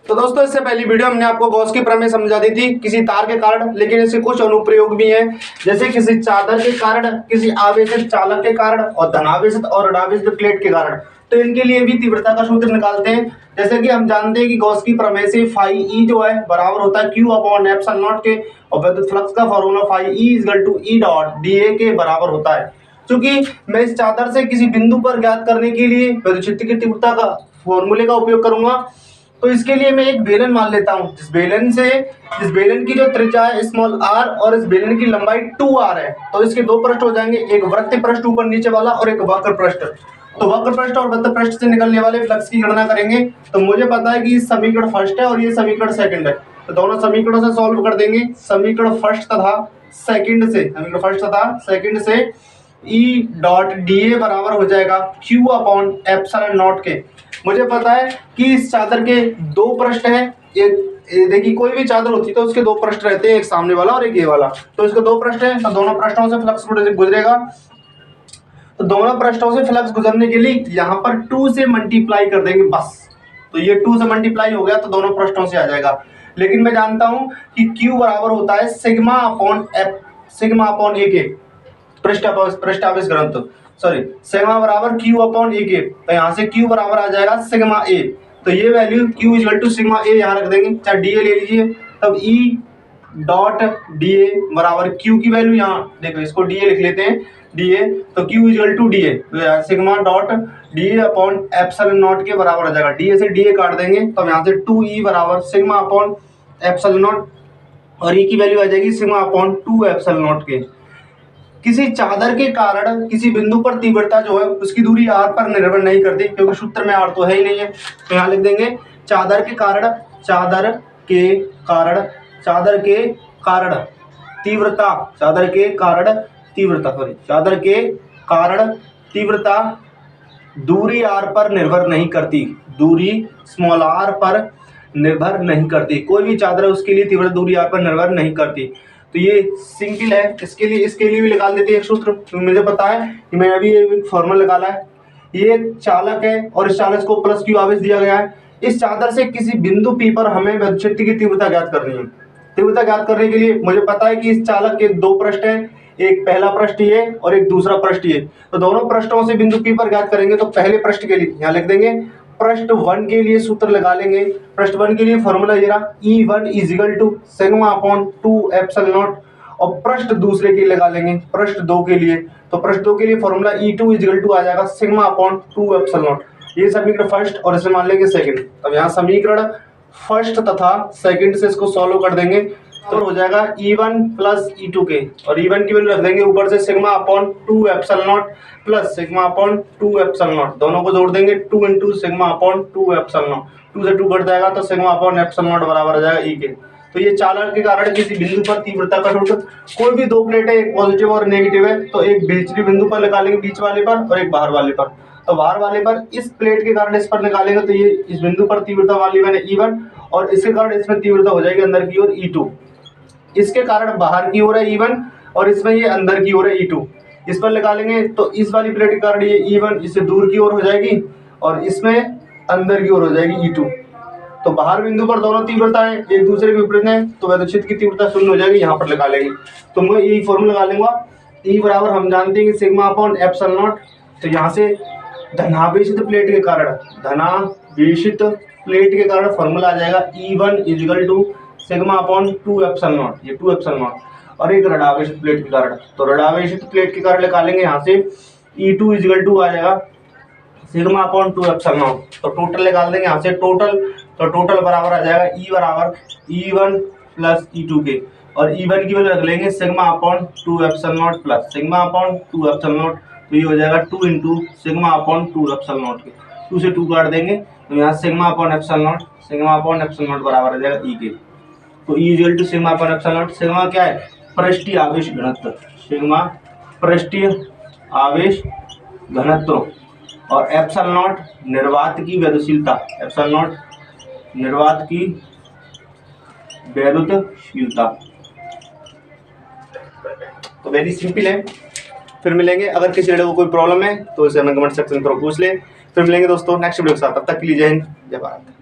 तो दोस्तों इससे पहली वीडियो हमने आपको गॉस की प्रमेय समझा दी थी किसी तार के कारण, लेकिन इसके कुछ अनुप्रयोग भी हैं, जैसे किसी चादर के कारण, किसी आवेशित चालक के कारण और धनावेशित और ऋणावेशित प्लेट के कारण। तो इनके लिए भी तीव्रता का सूत्र निकालते हैं। जैसे कि हम जानते हैं कि गॉस की प्रमेय से फाई ई जो है बराबर होता है क्यू अपॉन एप्सिलॉन नॉट के, और विद्युत फ्लक्स का formula phi E equal to E dot D A के बराबर होता है। क्योंकि मैं इस चादर से किसी बिंदु पर ज्ञात करने के लिए विद्युत क्षेत्र की तीव्रता का फॉर्मूले का उपयोग करूंगा, तो इसके लिए मैं एक बेलन मान लेता हूं। जिस बेलन की जो त्रिज्या है स्मॉल आर और इस बेलन की लंबाई 2r है, तो इसके दो पृष्ठ हो जाएंगे, एक वृत्त पृष्ठ ऊपर नीचे वाला और एक वक्र पृष्ठ। तो वक्र पृष्ठ और वृत्त पृष्ठ से निकलने वाले फ्लक्स की गणना करेंगे। तो मुझे पता है कि समीकरण फर्स्ट है और ये समीकरण सेकंड है, तो दोनों समीकरणों से सॉल्व कर देंगे। समीकरण फर्स्ट तथा सेकंड से E डॉट डी ए बराबर हो जाएगा Q अपॉन एप्सिलॉन नॉट के। मुझे पता है कि इस चादर के दो पृष्ठ हैं। एक देखिए, कोई भी चादर होती है तो उसके दो पृष्ठ रहते हैं, एक सामने वाला और एक ये वाला। तो इसके दो पृष्ठ हैं, तो दोनों पृष्ठों से फ्लक्स गुजरेगा। तो दोनों पृष्ठों से फ्लक्स गुजरने के लिए यहाँ पर 2 से मल्टीप्लाई कर देंगे बस। तो ये 2 से मल्टीप्लाई हो गया तो दोनों पृष्ठों से आ जाएगा। लेकिन मैं जानता हूँ कि Q बराबर होता है सिग्मा अपॉन ए के, पृष्ठावेश घनत्व, सिग्मा बराबर Q अपॉन ए के। तो यहाँ से Q बराबर आ जाएगा सिग्मा ए। तो ये value Q equal to sigma A यहाँ रख देंगे, चाहे डी ए ले लीजिए। तब E डॉट डी ए बराबर Q की वैल्यू यहाँ देखो, इसको डी ए लिख लेते हैं, डी ए। तो Q equal to D A, तो sigma dot D A upon epsilon naught के बराबर आ जाएगा। डी ए से डी ए काट देंगे, तो यहाँ से 2E बराबर सिग्मा अपॉन एप्सिलॉन नॉट, और E की वैल्यू आ जाएगी सिग्मा अपॉन 2 एप्सिलॉन नॉट के। किसी चादर के कारण किसी बिंदु पर तीव्रता जो है उसकी दूरी r पर निर्भर नहीं करती, क्योंकि सूत्र में r तो है ही नहीं है। तो यहाँ लिख देंगे चादर के कारण तीव्रता दूरी r पर निर्भर नहीं करती, दूरी स्मॉल r पर निर्भर नहीं करती। कोई भी चादर है उसके लिए तीव्रता दूरी r पर निर्भर नहीं करती। तो ये सिंपल है। इसके लिए भी निकाल देते हैं एक सूत्र। तो मुझे पता है कि मैंने अभी एक फॉर्मूला निकाला है। ये चालक है और इस चालक को प्लस क्यू आवेश दिया गया है। इस चादर से किसी बिंदु P पर हमें विद्युत क्षेत्र की तीव्रता ज्ञात करनी है। तीव्रता ज्ञात करने के लिए मुझे पता है कि इस चालक के दो पृष्ठ हैं, एक पहला पृष्ठ ये और एक दूसरा पृष्ठ ये। तो दोनों पृष्ठों से बिंदु P पर ज्ञात करेंगे। तो पहले पृष्ठ के लिए यहाँ लिख देंगे, पृष्ठ 1 के लिए सूत्र लगा लेंगे। पृष्ठ 1 के लिए फॉर्मूला ये रहा, E1 equal to sigma upon 2 epsilon naught. और पृष्ठ दूसरे के लिए लगा लेंगे, पृष्ठ 2 के लिए। तो पृष्ठ 2 के लिए फॉर्मूला E2 इक्वल टू आ जाएगा सिग्मा अपॉन 2 एप्सिलॉन नॉट। ये समीकरण फर्स्ट और इसे मान लेंगे सेकंड। अब यहाँ समीकरण फर्स्ट तथा सेकंड से इसको सॉल्व कर देंगे, तो हो जाएगा E1 प्लस E2 के, और E1 की वैल्यू रख देंगे ऊपर से sigma upon 2 epsilon not plus sigma upon 2 epsilon not. दोनों को जोड़ देंगे, 2 into sigma upon 2 epsilon not. 2 से 2 कट जाएगा तो सिग्मा अपॉन एप्सिलॉन नॉट बराबर आ जाएगा E के। तो ये चालक के कारण किसी बिंदु पर तीव्रता का सूत्र, कोई भी दो प्लेटें, एक पॉजिटिव और नेगेटिव है, तो एक बीच बिंदु पर निकालेंगे बीच वाले पर और एक बाहर वाले पर। तो बाहर वाले पर इस प्लेट के कारण इस पर निकालेंगे, तो ये इस बिंदु पर तीव्रता मान ली मैंने E1, और इसके कारण इसमें तीव्रता हो जाएगी अंदर की ओर E2। इसके कारण बाहर की ओर है E1 और इसमें ये अंदर की ओर है E2। इस पर निकालेंगे तो इस वाली प्लेट के कारण ये E1 इससे दूर की ओर हो जाएगी और इसमें अंदर की ओर हो जाएगी E2। तो बाहर बिंदु पर दोनों तीव्रता है एक दूसरे के विपरीत है, तो विद्युत क्षेत्र की तीव्रता शून्य हो जाएगी। यहाँ पर लगा लेंगे, तो मैं यही फॉर्मूला लगा लूंगा। E बराबर हम जानते हैं कि सिग्मा अपॉन एप्सिलॉन नॉट। तो यहाँ से धनावेशित प्लेट के कारण फॉर्मूला आ जाएगा E1 equal to sigma upon 2 epsilon naught, ये 2 एप्सिलॉन नॉट, और एक ऋणावेशित प्लेट के कारण। तो ऋणावेशित प्लेट के कारण निकालेंगे यहाँ से E2 इक्वल टू आ जाएगा सिग्मा अपॉन 2 एप्सिलॉन नॉट। तो टोटल निकाल देंगे यहाँ से टोटल, तो टोटल बराबर आ जाएगा E बराबर E1 प्लस E2 के, और E1 की वैल्यू रख लेंगे sigma upon 2 epsilon not plus sigma upon 2 epsilon not. तो ये हो जाएगा 2 into sigma upon 2 epsilon naught के। 2 से 2 काट देंगे, तो यहाँ सिग्मा अपॉन एप्सिलॉन नॉट बराबर आ जाएगा E के। तो E equal to sigma upon epsilon naught. Sigma क्या है? पृष्ठीय आवेश घनत्व। सिग्मा पृष्ठीय आवेश घनत्व, और एप्सिलॉन नॉट निर्वात की वैद्युतशीलता। एप्सिलॉन नॉट निर्वात की वैद्युतशीलता। तो वेरी सिंपल है। फिर मिलेंगे, अगर किसी वीडियो को कोई प्रॉब्लम है तो इसे हमें कमेंट सेक्शन पर पूछ ले। फिर मिलेंगे दोस्तों नेक्स्ट वीडियो के साथ, तब तक के लिए जय हिंद जय भारत।